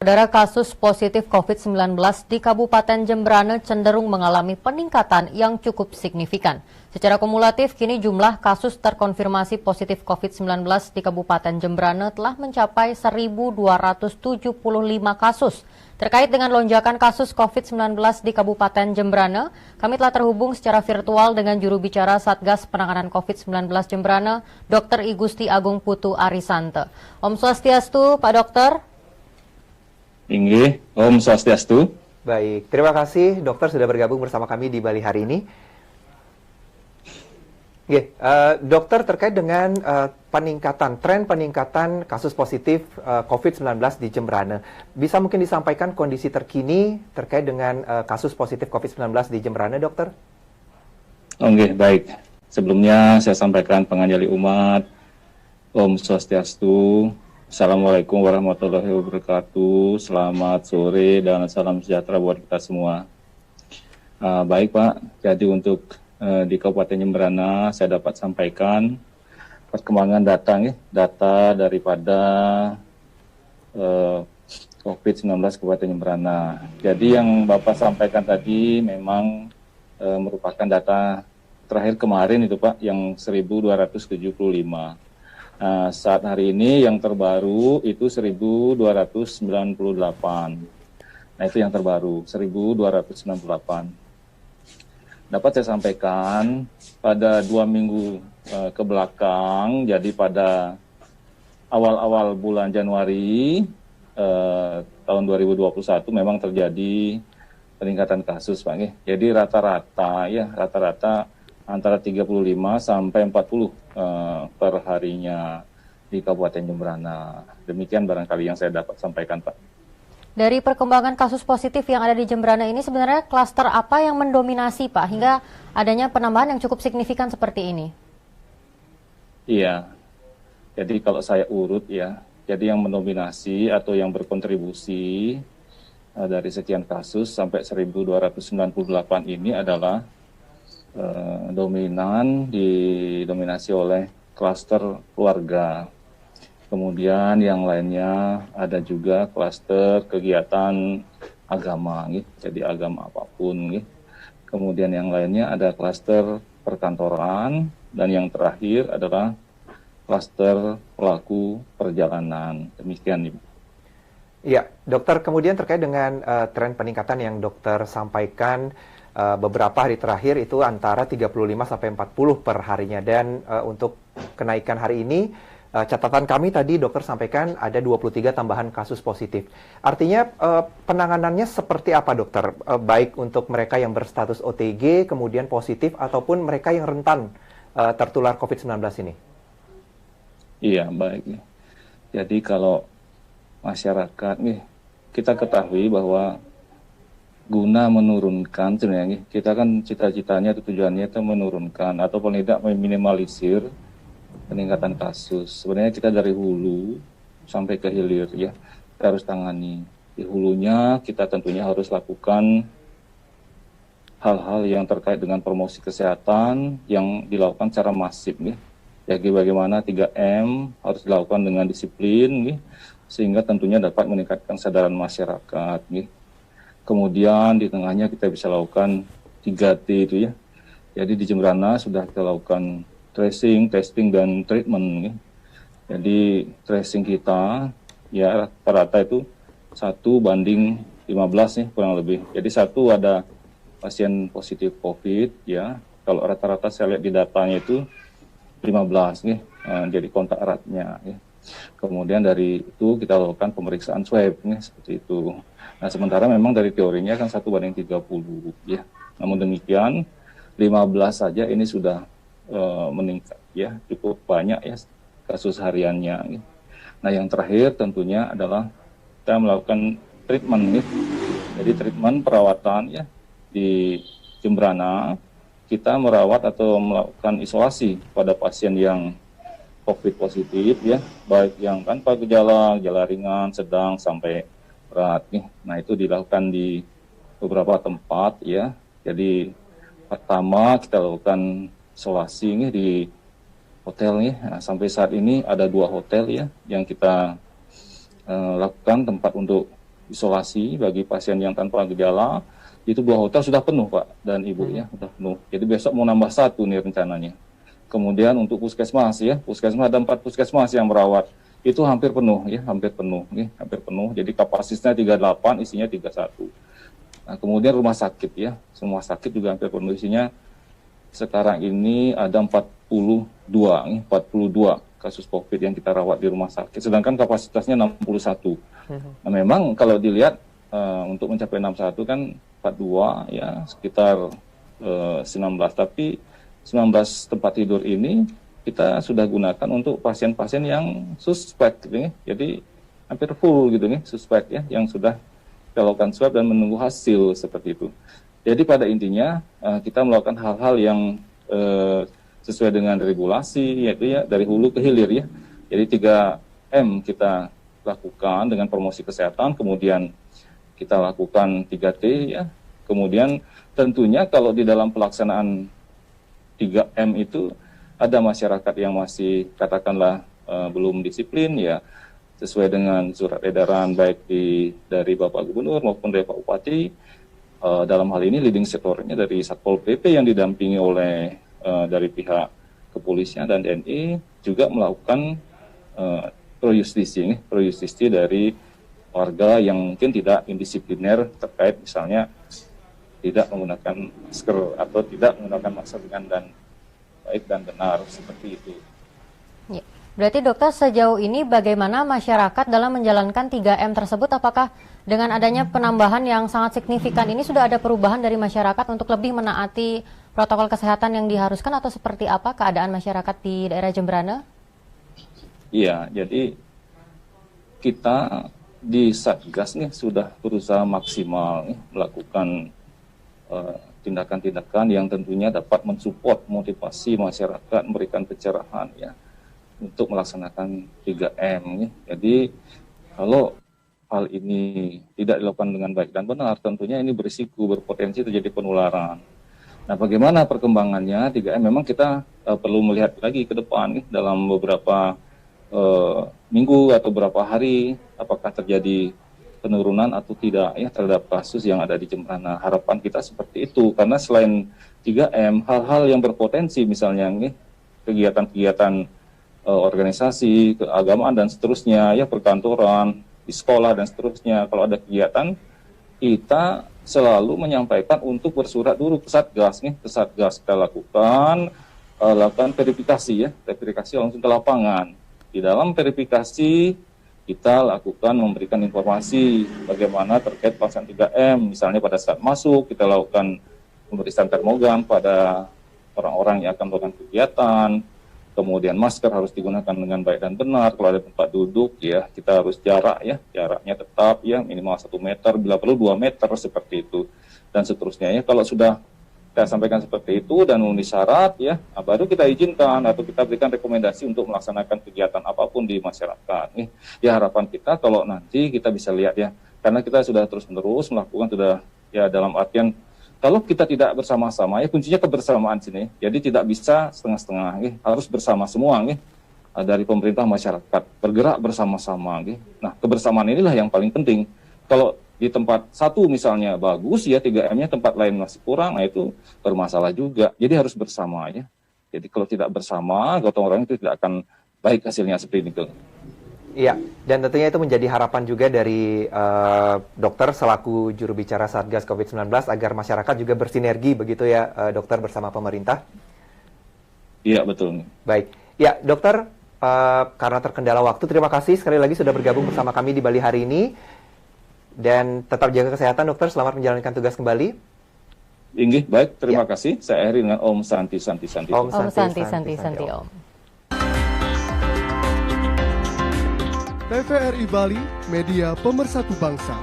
Saudara, kasus positif COVID-19 di Kabupaten Jemberana cenderung mengalami peningkatan yang cukup signifikan. Secara kumulatif, kini jumlah kasus terkonfirmasi positif COVID-19 di Kabupaten Jemberana telah mencapai 1.275 kasus. Terkait dengan lonjakan kasus COVID-19 di Kabupaten Jemberana, kami telah terhubung secara virtual dengan juru bicara Satgas Penanganan COVID-19 Jemberana, Dr. Igusti Agung Putu Arisante. Om Swastiastu, Pak Dokter. Inggih, Om Swastiastu. Baik, terima kasih dokter sudah bergabung bersama kami di Bali hari ini. Dokter, terkait dengan tren peningkatan kasus positif COVID-19 di Jemberana, bisa mungkin disampaikan kondisi terkini terkait dengan kasus positif COVID-19 di Jemberana, dokter? Oke, baik. Sebelumnya saya sampaikan penganjali umat, Om Swastiastu. Assalamualaikum warahmatullahi wabarakatuh. Selamat sore dan salam sejahtera buat kita semua. Baik Pak, jadi untuk di Kabupaten Jemberana saya dapat sampaikan perkembangan data daripada COVID-19 Kabupaten Jemberana. Jadi yang Bapak sampaikan tadi memang merupakan data terakhir kemarin itu Pak, yang 1.275. Saat hari ini yang terbaru itu 1.298. Nah itu yang terbaru, 1.298. Dapat saya sampaikan pada 2 minggu ke belakang, jadi pada awal-awal bulan Januari tahun 2021 memang terjadi peningkatan kasus Pak. Jadi rata-rata antara 35 sampai 40 per harinya di Kabupaten Jemberana. Demikian barangkali yang saya dapat sampaikan, Pak. Dari perkembangan kasus positif yang ada di Jemberana ini, sebenarnya klaster apa yang mendominasi, Pak, hingga adanya penambahan yang cukup signifikan seperti ini? Iya, jadi kalau saya urut ya, jadi yang mendominasi atau yang berkontribusi dari sekian kasus sampai 1.298 ini adalah didominasi oleh klaster keluarga. Kemudian yang lainnya ada juga klaster kegiatan agama, jadi agama apapun. Kemudian yang lainnya ada klaster perkantoran, dan yang terakhir adalah klaster pelaku perjalanan. Demikian, Ibu. Iya, dokter, kemudian terkait dengan tren peningkatan yang dokter sampaikan beberapa hari terakhir itu antara 35 sampai 40 per harinya, dan untuk kenaikan hari ini catatan kami tadi dokter sampaikan ada 23 tambahan kasus positif. Artinya penanganannya seperti apa dokter? Baik untuk mereka yang berstatus OTG kemudian positif ataupun mereka yang rentan tertular COVID-19 ini? Iya, baik. Jadi kalau masyarakat kita ketahui bahwa guna menurunkan, sebenarnya kita kan cita-citanya atau tujuannya itu menurunkan atau paling tidak meminimalisir peningkatan kasus. Sebenarnya kita dari hulu sampai ke hilir ya, kita harus tangani. Di hulunya kita tentunya harus lakukan hal-hal yang terkait dengan promosi kesehatan yang dilakukan secara masif ya. Jadi bagaimana 3M harus dilakukan dengan disiplin sehingga tentunya dapat meningkatkan kesadaran masyarakat Kemudian di tengahnya kita bisa lakukan 3T itu ya. Jadi di Jemberana sudah kita lakukan tracing, testing, dan treatment. Jadi tracing kita ya rata-rata itu 1:15 kurang lebih. Jadi ada pasien positif COVID ya. Kalau rata-rata saya lihat di datanya itu 15 jadi kontak eratnya. Kemudian dari itu kita lakukan pemeriksaan swab seperti itu. Nah sementara memang dari teorinya kan 1:30 ya. Namun demikian 15 saja ini sudah meningkat ya, cukup banyak ya kasus hariannya. Nah yang terakhir tentunya adalah kita melakukan treatment Jadi treatment perawatan ya di Jemberana, kita merawat atau melakukan isolasi pada pasien yang COVID positif ya, baik yang tanpa gejala ringan, sedang sampai berat Nah itu dilakukan di beberapa tempat ya. Jadi pertama kita lakukan isolasi di hotel Nah, sampai saat ini ada 2 hotel ya yang kita lakukan tempat untuk isolasi bagi pasien yang tanpa gejala. Itu 2 hotel sudah penuh Pak dan Ibu ya, sudah penuh. Jadi besok mau nambah 1 nih rencananya. Kemudian untuk puskesmas ya, puskesmas ada 4 puskesmas yang merawat. Itu hampir penuh ya, hampir penuh. Jadi kapasitasnya 38, isinya 31. Nah, kemudian rumah sakit ya, semua sakit juga hampir penuh, isinya sekarang ini ada 42 kasus COVID yang kita rawat di rumah sakit, sedangkan kapasitasnya 61. Nah, memang kalau dilihat untuk mencapai 61 kan 42 ya sekitar 19, tapi 19 tempat tidur ini kita sudah gunakan untuk pasien-pasien yang suspek gitu ya. Jadi hampir full gitu nih suspek ya yang sudah kita lakukan swab dan menunggu hasil seperti itu. Jadi pada intinya kita melakukan hal-hal yang sesuai dengan regulasi, yaitu ya dari hulu ke hilir ya. Jadi 3M kita lakukan dengan promosi kesehatan, kemudian kita lakukan 3T ya. Kemudian tentunya kalau di dalam pelaksanaan 3M itu ada masyarakat yang masih katakanlah belum disiplin ya, sesuai dengan surat edaran baik dari Bapak Gubernur maupun dari Pak Bupati. Dalam hal ini leading sektornya dari Satpol PP yang didampingi oleh dari pihak kepolisian dan TNI juga melakukan pro justisi dari warga yang mungkin tidak indisipliner terkait misalnya tidak menggunakan masker atau tidak menggunakan masker dengan baik dan benar seperti itu. Ya. Berarti dokter sejauh ini bagaimana masyarakat dalam menjalankan 3M tersebut? Apakah dengan adanya penambahan yang sangat signifikan ini sudah ada perubahan dari masyarakat untuk lebih menaati protokol kesehatan yang diharuskan atau seperti apa keadaan masyarakat di daerah Jembrana? Iya, jadi kita di Satgas nih sudah berusaha maksimal melakukan tindakan-tindakan yang tentunya dapat mensupport motivasi masyarakat, memberikan pencerahan ya untuk melaksanakan 3M ya. Jadi kalau hal ini tidak dilakukan dengan baik dan benar, tentunya ini berisiko, berpotensi terjadi penularan. Nah, bagaimana perkembangannya 3M? Memang kita perlu melihat lagi ke depan nih, dalam beberapa minggu atau beberapa hari, apakah terjadi penurunan atau tidak ya terhadap kasus yang ada di Jembrana. Harapan kita seperti itu, karena selain 3M, hal-hal yang berpotensi misalnya nih, kegiatan-kegiatan organisasi, keagamaan dan seterusnya, ya perkantoran, di sekolah dan seterusnya. Kalau ada kegiatan, kita selalu menyampaikan untuk bersurat dulu ke Satgas nih, ke Satgas kita lakukan verifikasi ya, verifikasi langsung ke lapangan. Di dalam verifikasi kita lakukan memberikan informasi bagaimana terkait pelaksanaan 3M, misalnya pada saat masuk kita lakukan pemeriksaan termogan pada orang-orang yang akan melakukan kegiatan. Kemudian masker harus digunakan dengan baik dan benar. Kalau ada tempat duduk ya kita harus jaraknya tetap ya minimal 1 meter, bila perlu 2 meter seperti itu dan seterusnya ya. Kalau sudah kita sampaikan seperti itu dan memenuhi syarat ya, baru kita izinkan atau kita berikan rekomendasi untuk melaksanakan kegiatan apapun di masyarakat. Ya harapan kita kalau nanti kita bisa lihat ya, karena kita sudah terus-menerus melakukan sudah ya dalam artian kalau kita tidak bersama-sama, ya kuncinya kebersamaan sini. Jadi tidak bisa setengah-setengah, harus bersama semua, dari pemerintah masyarakat bergerak bersama-sama. Nah, kebersamaan inilah yang paling penting. Kalau di tempat satu misalnya bagus ya 3M-nya, tempat lain masih kurang, nah itu bermasalah juga. Jadi harus bersama ya. Jadi kalau tidak bersama, gotong royong itu tidak akan baik hasilnya seperti itu. Iya, dan tentunya itu menjadi harapan juga dari dokter selaku juru bicara Satgas COVID-19 agar masyarakat juga bersinergi begitu ya dokter bersama pemerintah. Iya, betul. Baik, ya dokter karena terkendala waktu, terima kasih sekali lagi sudah bergabung bersama kami di Bali hari ini. Dan tetap jaga kesehatan dokter, selamat menjalankan tugas kembali. Inggih, baik, terima kasih. Saya akhiri dengan Om Santi Santi Santi. Om Santi Om. TVRI Bali, media pemersatu bangsa.